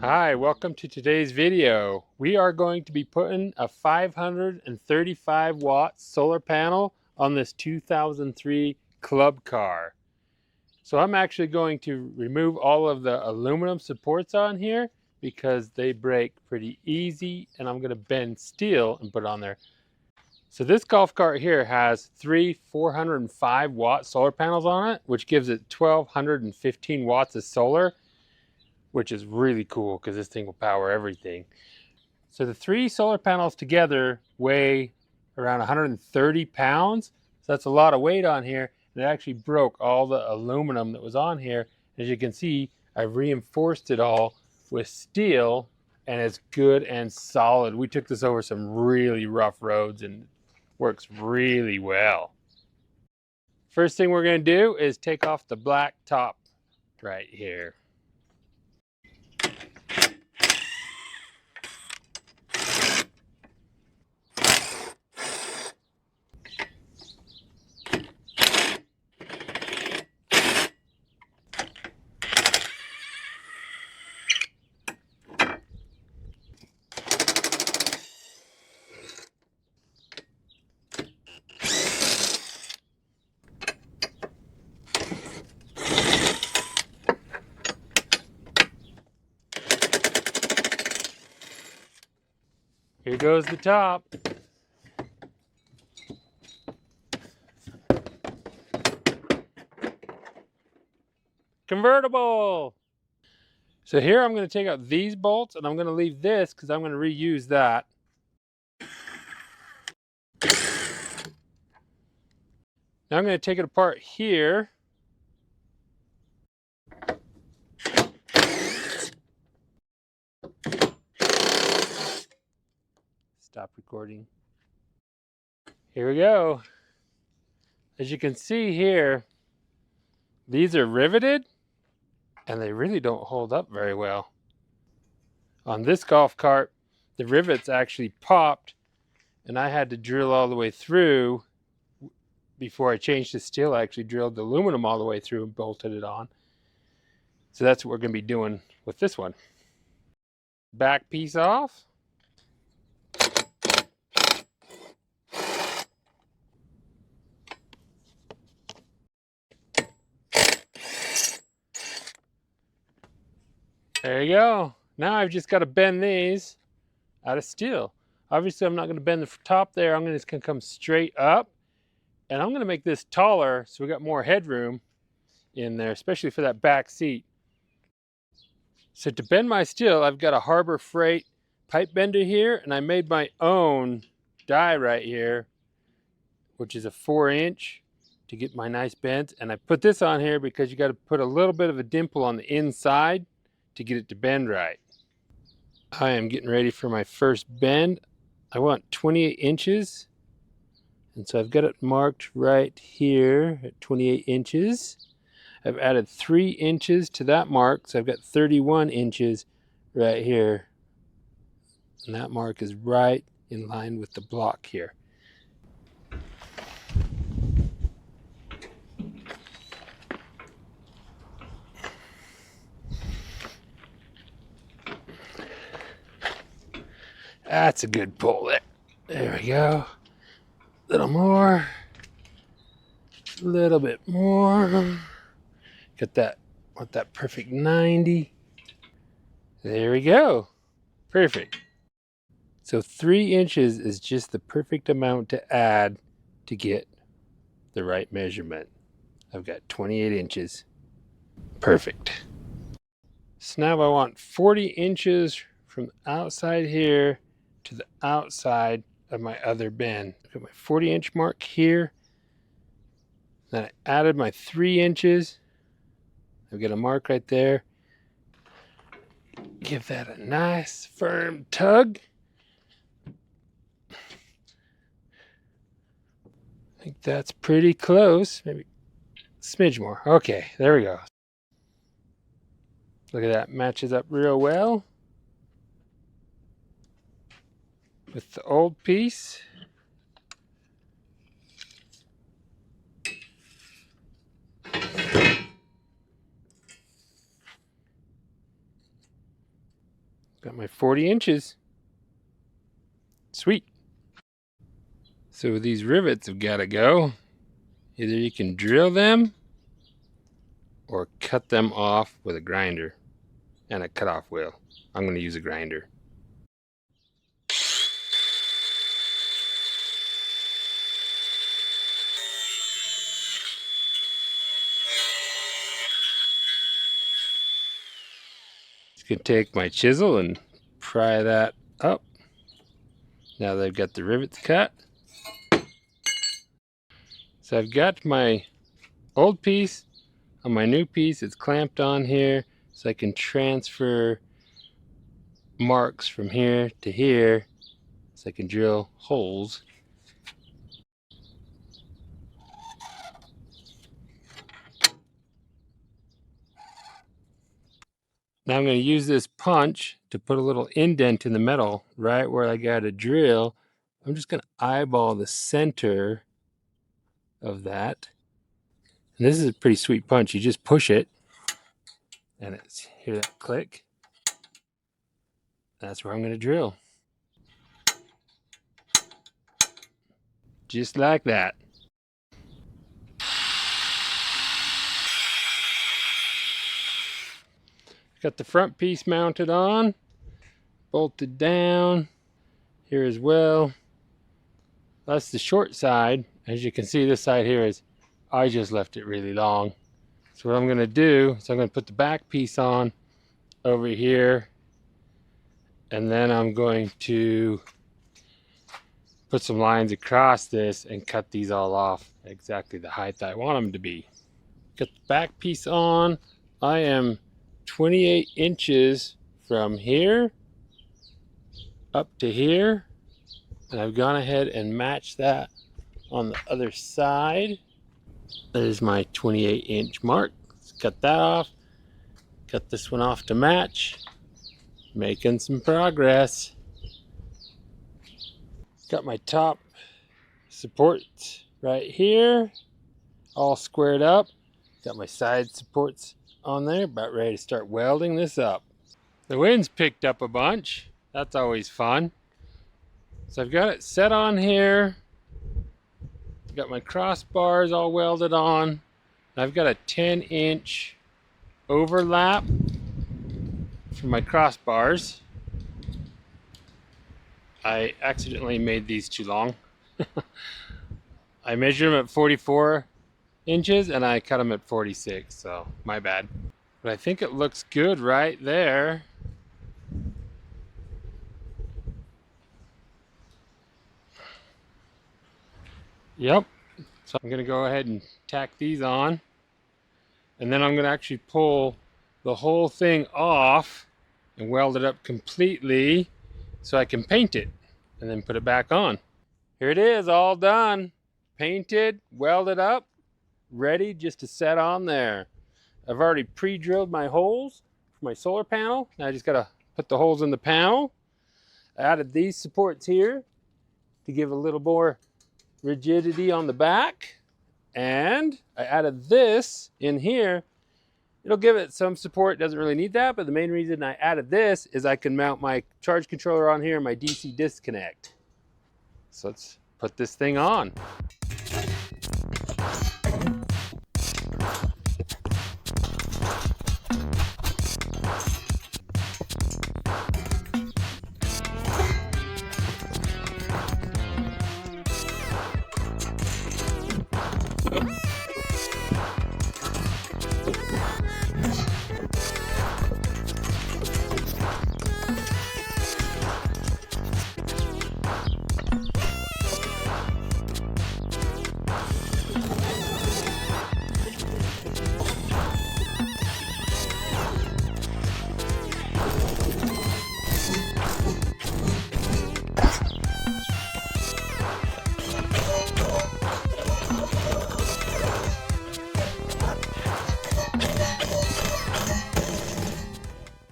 Hi, welcome to today's video. We are going to be putting a 535 watt solar panel on this 2003 club car. So I'm actually going to remove all of the aluminum supports on here because they break pretty easy, and I'm going to bend steel and put it on there. So this golf cart here has three 405 watt solar panels on it, which gives it 1215 watts of solar, which is really cool because this thing will power everything. So the three solar panels together weigh around 130 pounds. So that's a lot of weight on here. And it actually broke all the aluminum that was on here. As you can see, I've reinforced it all with steel, and it's good and solid. We took this over some really rough roads and works really well. First thing we're going to do is take off the black top right here. Here goes the top. Convertible. So here I'm going to take out these bolts, and I'm going to leave this because I'm going to reuse that. Now I'm going to take it apart here. Stop recording. Here we go. As you can see here, these are riveted, and they really don't hold up very well. On this golf cart, the rivets actually popped, and I had to drill all the way through. Before I changed the steel, I actually drilled the aluminum all the way through and bolted it on. So that's what we're going to be doing with this one. Back piece off. There you go. Now I've just got to bend these out of steel. Obviously, I'm not going to bend the top there. I'm just going to come straight up. And I'm going to make this taller so we got more headroom in there, especially for that back seat. So to bend my steel, I've got a Harbor Freight pipe bender here, and I made my own die right here, which is a 4-inch to get my nice bend. And I put this on here because you got to put a little bit of a dimple on the inside to get it to bend right. I am getting ready for my first bend. I want 28 inches. And so I've got it marked right here at 28 inches. I've added 3 inches to that mark, so I've got 31 inches right here. And that mark is right in line with the block here. That's a good pull there. There we go. A little more. A little bit more. Get that, want that perfect 90. There we go. Perfect. So 3 inches is just the perfect amount to add to get the right measurement. I've got 28 inches. Perfect. So now I want 40 inches from the outside here to the outside of my other bend. I've got my 40-inch mark here. Then I added my 3 inches. I've got a mark right there. Give that a nice firm tug. I think that's pretty close. Maybe a smidge more. Okay, there we go. Look at that, matches up real well with the old piece. Got my 40 inches. Sweet. So these rivets have got to go. Either you can drill them or cut them off with a grinder and a cutoff wheel. I'm going to use a grinder. Just going to take my chisel and pry that up. Now that I've got the rivets cut. So I've got my old piece on my new piece. It's clamped on here so I can transfer marks from here to here so I can drill holes. Now I'm going to use this punch to put a little indent in the metal right where I got to drill. I'm just going to eyeball the center of that. And this is a pretty sweet punch. You just push it and it's, hear that click? That's where I'm going to drill. Just like that. Got the front piece mounted on, bolted down here as well. That's the short side. As you can see, this side here is, I just left it really long. So what I'm going to do is I'm going to put the back piece on over here, and then I'm going to put some lines across this and cut these all off exactly the height I want them to be. Got the back piece on. I am 28 inches from here up to here, and I've gone ahead and matched that on the other side. There's my 28-inch mark. Let's cut that off. Cut this one off to match. Making some progress. Got my top supports right here, all squared up. Got my side supports on there, about ready to start welding this up. The wind's picked up a bunch. That's always fun. So I've got it set on here. Got my crossbars all welded on. I've got a 10-inch overlap for my crossbars. I accidentally made these too long. I measured them at 44 inches and I cut them at 46, so my bad. But I think it looks good right there. Yep. So I'm going to go ahead and tack these on. And then I'm going to actually pull the whole thing off and weld it up completely so I can paint it and then put it back on. Here it is, all done. Painted, welded up, ready just to set on there. I've already pre-drilled my holes for my solar panel. Now I just got to put the holes in the panel. I added these supports here to give a little more rigidity on the back. And I added this in here. It'll give it some support. It doesn't really need that, but the main reason I added this is I can mount my charge controller on here and my DC disconnect. So let's put this thing on.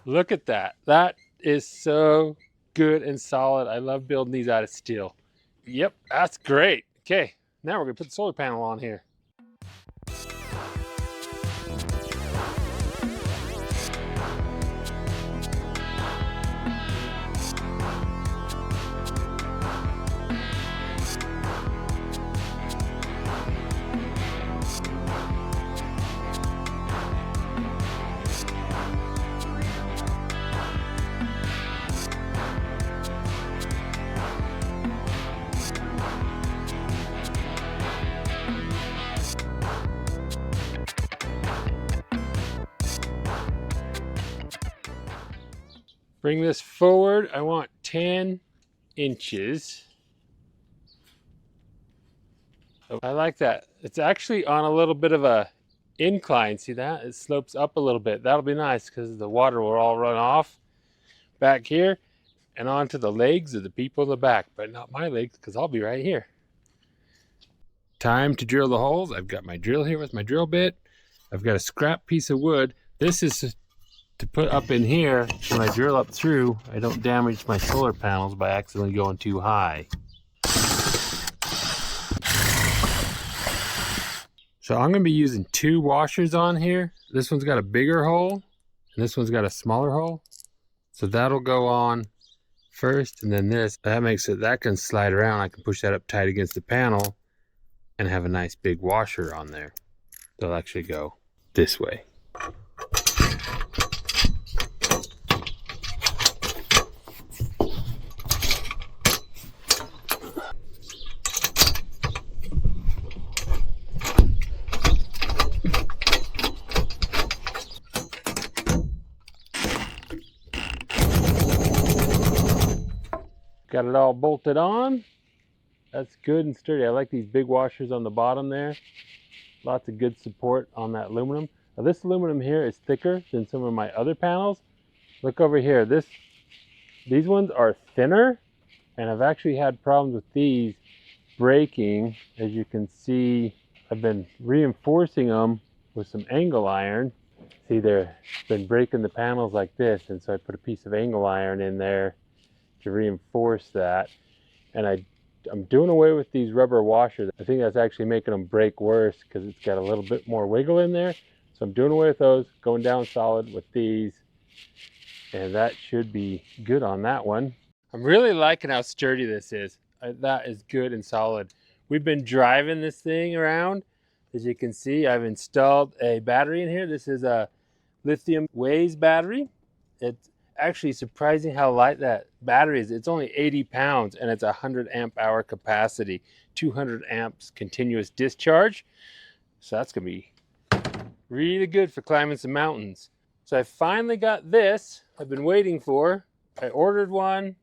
Look at that. That is so good and solid. I love building these out of steel. Yep, that's great. Okay, now we're gonna put the solar panel on here. Bring this forward. I want 10 inches. Oh, I like that. It's actually on a little bit of a incline. See that? It slopes up a little bit. That'll be nice because the water will all run off back here and onto the legs of the people in the back, but not my legs because I'll be right here. Time to drill the holes. I've got my drill here with my drill bit. I've got a scrap piece of wood. This is to put up in here. When I drill up through, I don't damage my solar panels by accidentally going too high. So I'm going to be using 2 washers on here. This one's got a bigger hole and this one's got a smaller hole. So that'll go on first, and then this. That makes it, that can slide around. I can push that up tight against the panel and have a nice big washer on there. They'll actually go this way. Got it all bolted on. That's good and sturdy. I like these big washers on the bottom there. Lots of good support on that aluminum. Now this aluminum here is thicker than some of my other panels. Look over here. These ones are thinner, and I've actually had problems with these breaking. As you can see, I've been reinforcing them with some angle iron. See, they've been breaking the panels like this, and so I put a piece of angle iron in there to reinforce that. And I'm doing away with these rubber washers. I think that's actually making them break worse because it's got a little bit more wiggle in there. So I'm doing away with those, going down solid with these, and that should be good on that one. I'm really liking how sturdy this is. That is good and solid. We've been driving this thing around. As you can see, I've installed a battery in here. This is a lithium WEIZE battery. It's actually surprising how light that battery is. It's only 80 pounds and it's 100 amp hour capacity, 200 amps continuous discharge. So that's gonna be really good for climbing some mountains. So I finally got this I've been waiting for. I ordered one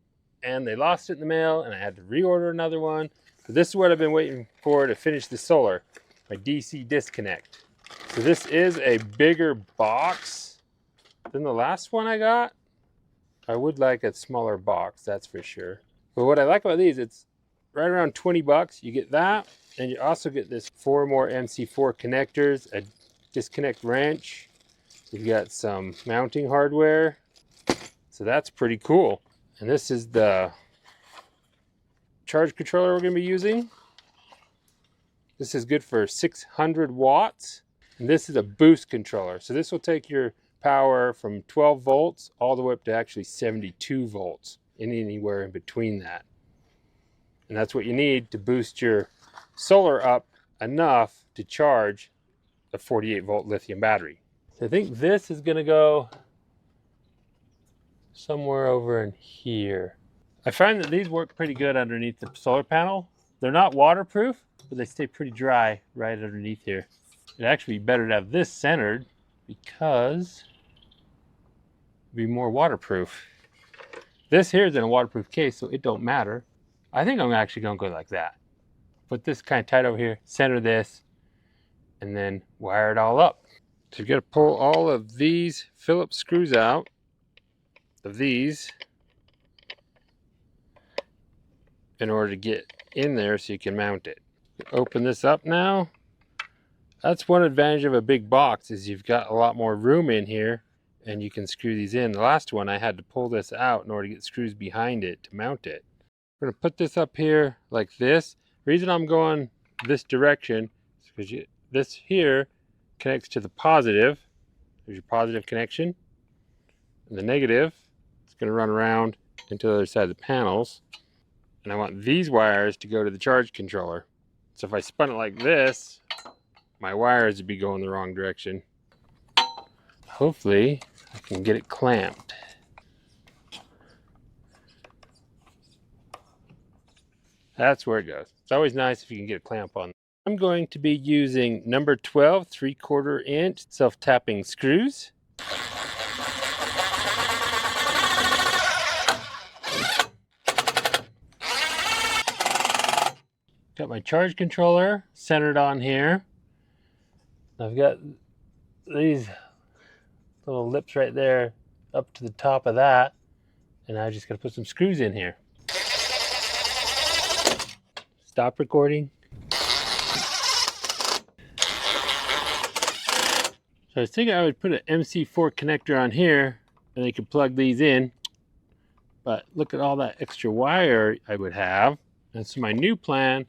and they lost it in the mail and I had to reorder another one. So this is what I've been waiting for to finish the solar, my DC disconnect. So this is a bigger box than the last one I got. I would like a smaller box, that's for sure. But what I like about these, it's right around 20 bucks. You get that, and you also get this 4 more MC4 connectors, a disconnect wrench. You've got some mounting hardware. So that's pretty cool. And this is the charge controller we're going to be using. This is good for 600 watts. And this is a boost controller. So this will take your power from 12 volts all the way up to actually 72 volts and anywhere in between that. And that's what you need to boost your solar up enough to charge a 48 volt lithium battery. So I think this is going to go somewhere over in here. I find that these work pretty good underneath the solar panel. They're not waterproof, but they stay pretty dry right underneath here. It'd actually be better to have this centered because be more waterproof. This here is in a waterproof case, so it don't matter. I think I'm actually gonna go like that. Put this kind of tight over here, center this, and then wire it all up. So you gotta pull all of these Phillips screws out of these in order to get in there so you can mount it. Open this up now. That's one advantage of a big box, is you've got a lot more room in here and you can screw these in. The last one I had to pull this out in order to get screws behind it to mount it. We're gonna put this up here like this. The reason I'm going this direction is because this here connects to the positive. There's your positive connection. And the negative is gonna run around into the other side of the panels. And I want these wires to go to the charge controller. So if I spun it like this, my wires would be going the wrong direction. Hopefully I can get it clamped. That's where it goes. It's always nice if you can get a clamp on. I'm going to be using number 12 3/4 inch self-tapping screws. Got my charge controller centered on here. I've got these little lips right there up to the top of that. And I just got to put some screws in here. Stop recording. So I was thinking I would put an MC4 connector on here and they could plug these in. But look at all that extra wire I would have. And so my new plan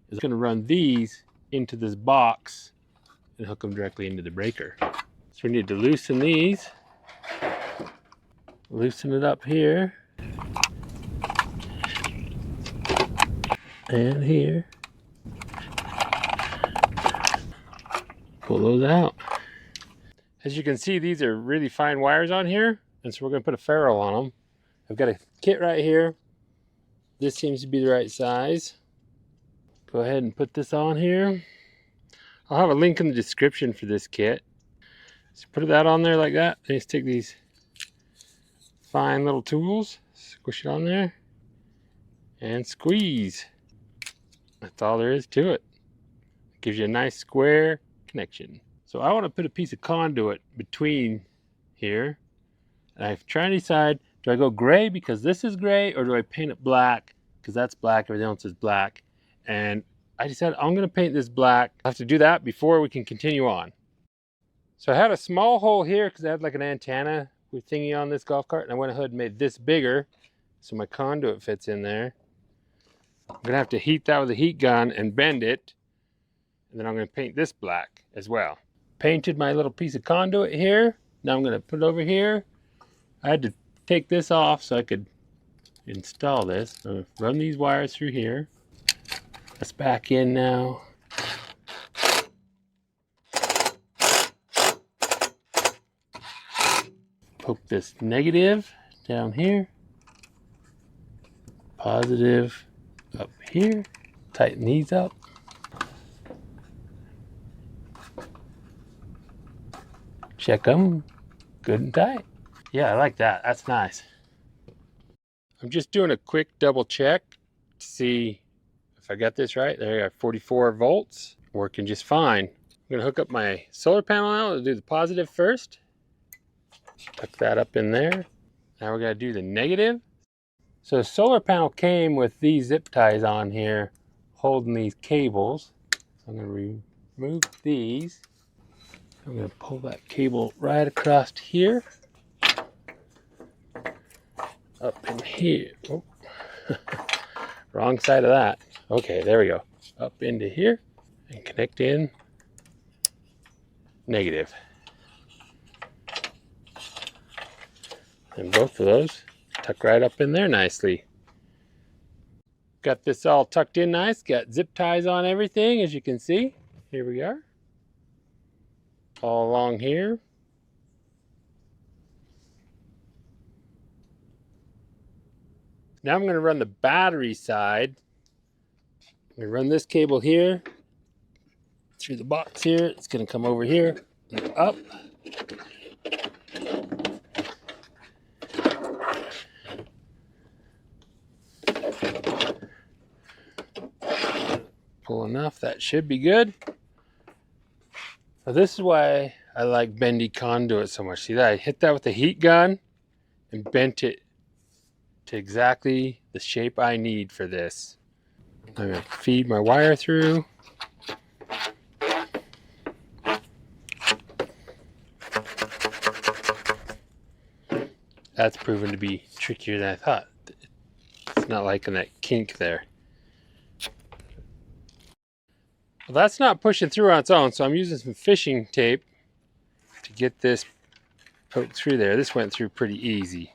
is going to run these into this box and hook them directly into the breaker. So we need to loosen these. Loosen it up here. And here. Pull those out. As you can see, these are really fine wires on here, and so we're going to put a ferrule on them. I've got a kit right here. This seems to be the right size. Go ahead and put this on here. I'll have a link in the description for this kit. So put that on there like that. Then just take these fine little tools, squish it on there, and squeeze. That's all there is to it. It gives you a nice square connection. So I want to put a piece of conduit between here. And I'm trying to decide, do I go gray because this is gray, or do I paint it black because that's black, everything else is black? And I decided I'm going to paint this black. I have to do that before we can continue on. So I had a small hole here because I had like an antenna thingy on this golf cart, and I went ahead and made this bigger so my conduit fits in there. I'm going to have to heat that with a heat gun and bend it, and then I'm going to paint this black as well. Painted my little piece of conduit here. Now I'm going to put it over here. I had to take this off so I could install this. I'm going to run these wires through here. That's back in now. Poke this negative down here. Positive up here. Tighten these up. Check them. Good and tight. Yeah, I like that. That's nice. I'm just doing a quick double check to see if I got this right. There I got 44 volts. Working just fine. I'm going to hook up my solar panel now. I'll do the positive first. Tuck that up in there. Now we're going to do the negative. So the solar panel came with these zip ties on here holding these cables. So I'm going to remove these. I'm going to pull that cable right across here. Up in here. Oh. Wrong side of that. Okay, there we go. Up into here and connect in negative. And both of those tuck right up in there nicely. Got this all tucked in nice. Got zip ties on everything, as you can see. Here we are. All along here. Now I'm going to run the battery side. I'm going to run this cable here through the box here. It's going to come over here and up. Pull enough, that should be good. Now this is why I like bendy conduit so much. See that? I hit that with a heat gun and bent it to exactly the shape I need for this. I'm going to feed my wire through. That's proven to be trickier than I thought. It's not liking that kink there. Well, that's not pushing through on its own, so I'm using some fishing tape to get this poked through there. This went through pretty easy.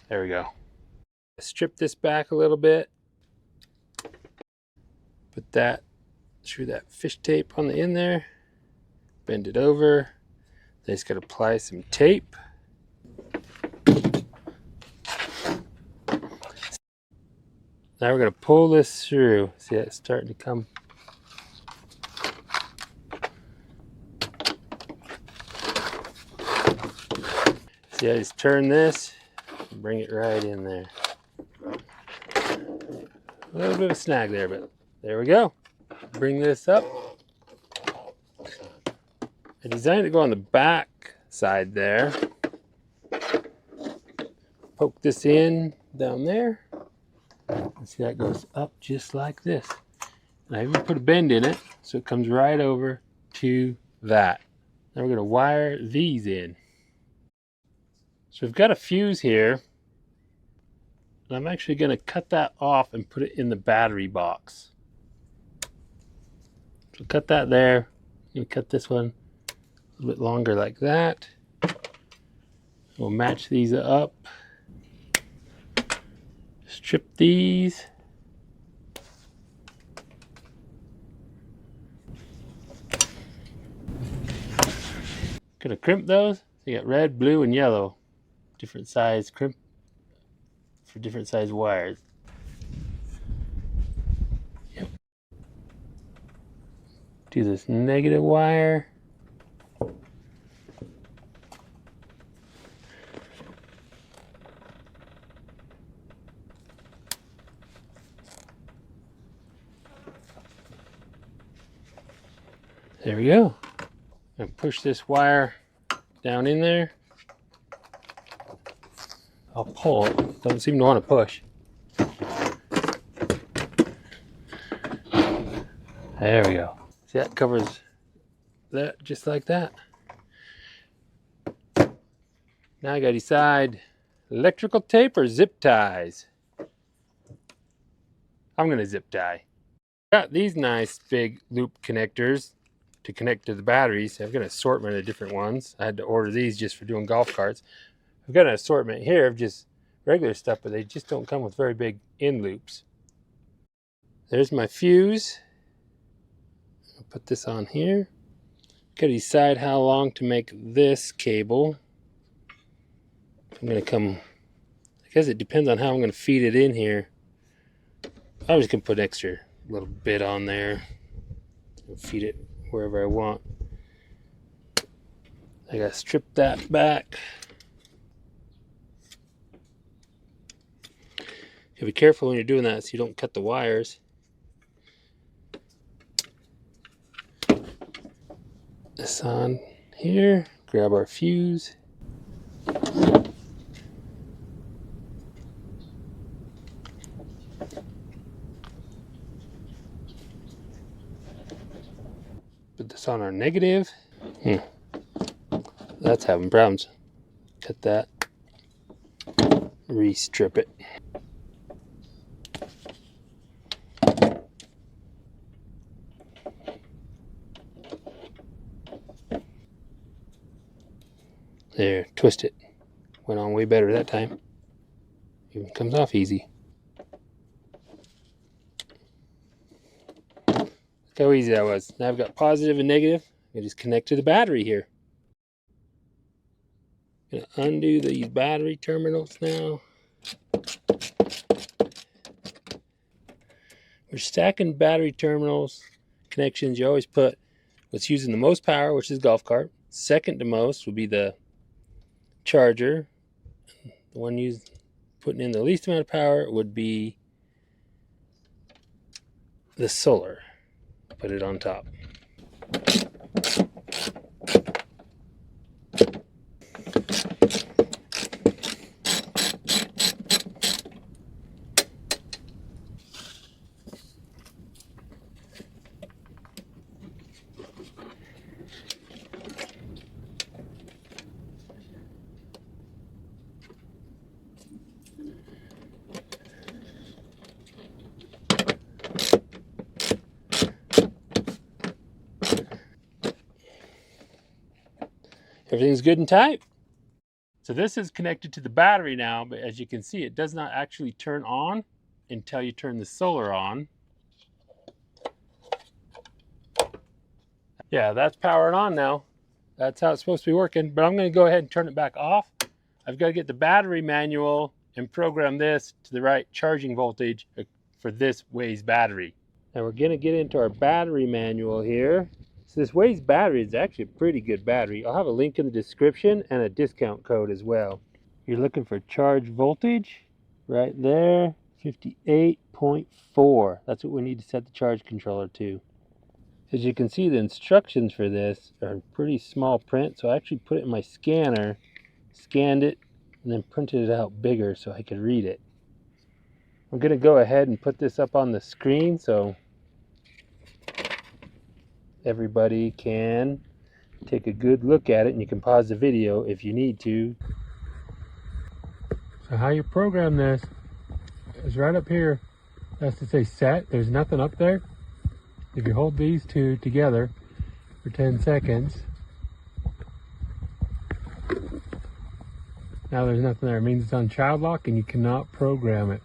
There we go. Strip this back a little bit. Put that through that fish tape on the end there. Bend it over. Then just gotta apply some tape. Now we're going to pull this through. See, it's starting to come. See, I just turn this and bring it right in there. A little bit of a snag there, but there we go. Bring this up. I designed it to go on the back side there. Poke this in down there. And see, that goes up just like this. And I even put a bend in it so it comes right over to that. Now we're going to wire these in. So we've got a fuse here. And I'm actually going to cut that off and put it in the battery box. So cut that there. I'm going to cut this one a little bit longer like that. We'll match these up. Strip these. Gonna crimp those. So you got red, blue, and yellow. Different size crimp for different size wires. Yep. Do this negative wire. There we go. And push this wire down in there. I'll pull it. Doesn't seem to want to push. There we go. See, that covers that just like that. Now I gotta decide electrical tape or zip ties. I'm gonna zip tie. Got these nice big loop connectors to connect to the batteries. I've got an assortment of different ones. I had to order these just for doing golf carts. I've got an assortment here of just regular stuff, but they just don't come with very big end loops. There's my fuse. I'll put this on here. Got to decide how long to make this cable. I'm going to come, I guess it depends on how I'm going to feed it in here. I was going to put an extra little bit on there and feed it wherever I want. I got to strip that back. You gotta be careful when you're doing that so you don't cut the wires. This on here, grab our fuse. Put this on our negative. That's having problems. Cut that. Re-strip it. There, twist it. Went on way better that time. Even comes off easy. Look how easy that was. Now I've got positive and negative. I just connect to the battery here. Gonna undo these battery terminals now. We're stacking battery terminals connections. You always put what's using the most power, which is golf cart. Second to most would be the charger. The one used putting in the least amount of power would be the solar. Put it on top. Everything's good and tight. So this is connected to the battery now, but as you can see, it does not actually turn on until you turn the solar on. Yeah, that's powered on now. That's how it's supposed to be working, but I'm going to go ahead and turn it back off. I've got to get the battery manual and program this to the right charging voltage for this WEIZE battery. Now we're going to get into our battery manual here. So this WEIZE battery is actually a pretty good battery. I'll have a link in the description and a discount code as well. You're looking for charge voltage right there. 58.4. That's what we need to set the charge controller to. As you can see, the instructions for this are in pretty small print, so I actually put it in my scanner, scanned it, and then printed it out bigger so I could read it. I'm going to go ahead and put this up on the screen so everybody can take a good look at it, and you can pause the video if you need to. So how you program this is right up here. That's to say set. There's nothing up there. If you hold these two together for 10 seconds, now there's nothing there. It means it's on child lock and you cannot program it.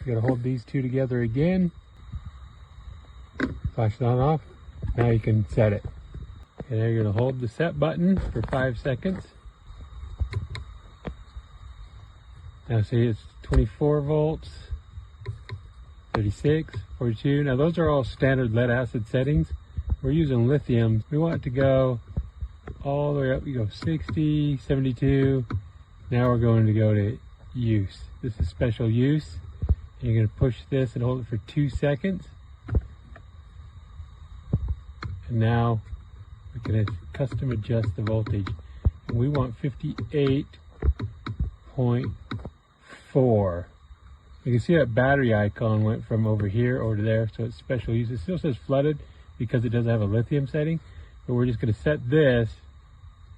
You gotta hold these two together again. Flash it on off. Now you can set it. And then you're gonna hold the set button for 5 seconds. Now see, it's 24 volts, 36, 42. Now those are all standard lead acid settings. We're using lithium. We want it to go all the way up. You go 60, 72. Now we're going to go to use. This is special use. You're going to push this and hold it for 2 seconds. And now we can custom adjust the voltage. And we want 58.4. You can see that battery icon went from over here over to there, so it's special use. It still says flooded because it doesn't have a lithium setting, but we're just going to set this,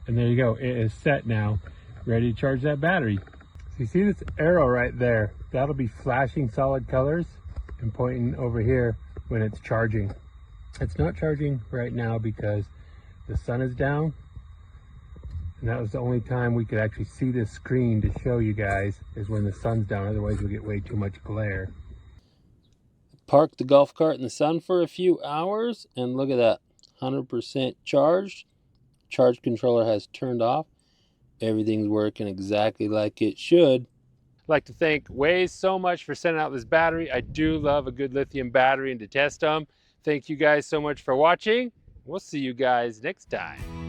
and there you go. It is set now, ready to charge that battery. So you see this arrow right there? That'll be flashing solid colors and pointing over here when it's charging. It's not charging right now because the sun is down, and that was the only time we could actually see this screen to show you guys is when the sun's down. Otherwise, we get way too much glare. Park the golf cart in the sun for a few hours, and look at that, 100% charged. Charge controller has turned off. Everything's working exactly like it should. I'd like to thank WEIZE so much for sending out this battery. I do love a good lithium battery and to test them. Thank you guys so much for watching. We'll see you guys next time.